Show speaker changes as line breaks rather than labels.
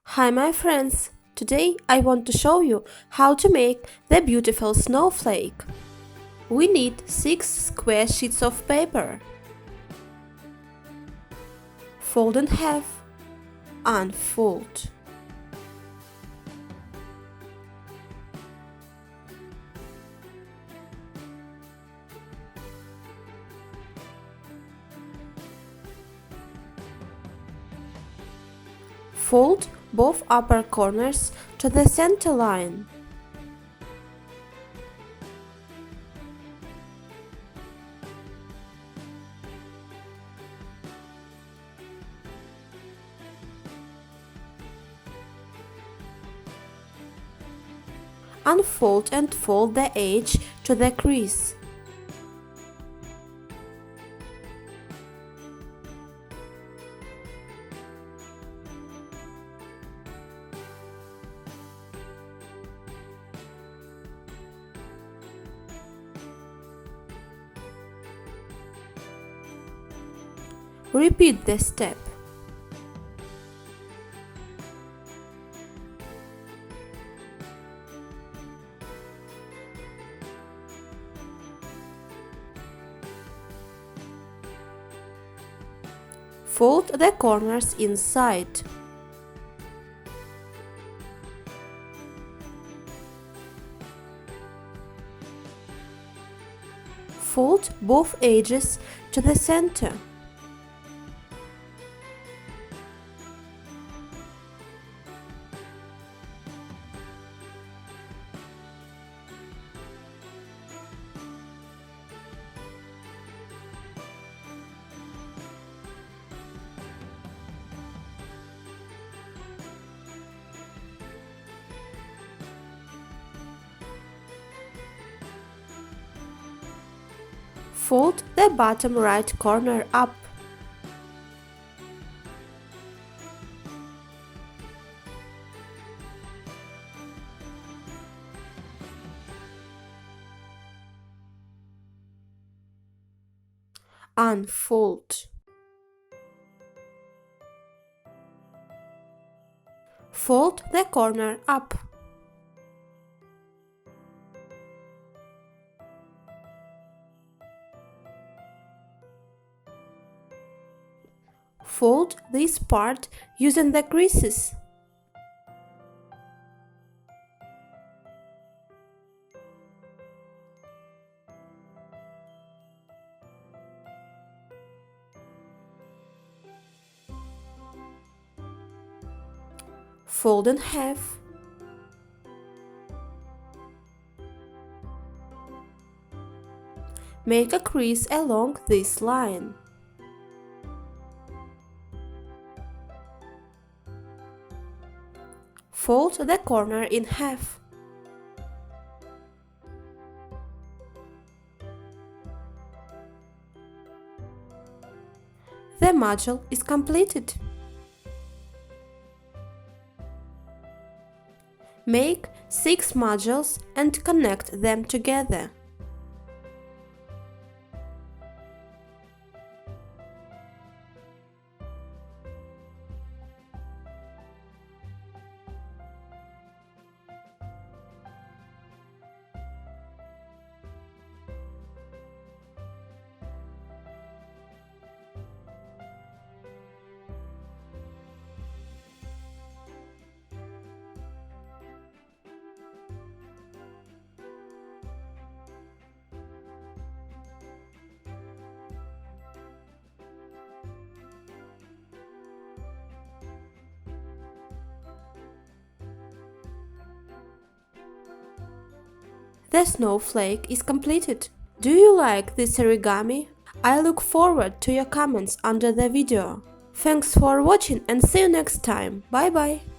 Hi my friends! Today I want to show you how to make the beautiful snowflake. We need 6 square sheets of paper. Fold in half, unfold. Fold both upper corners to the center line. Unfold and fold the edge to the crease. Repeat the step. Fold the corners inside. Fold both edges to the center. Fold the bottom right corner up. Unfold. Fold the corner up. Fold this part using the creases. Fold in half. Make a crease along this line. Fold the corner in half. The module is completed. Make 6 modules and connect them together. The snowflake is completed. Do you like this origami? I look forward to your comments under the video. Thanks for watching and see you next time. Bye bye!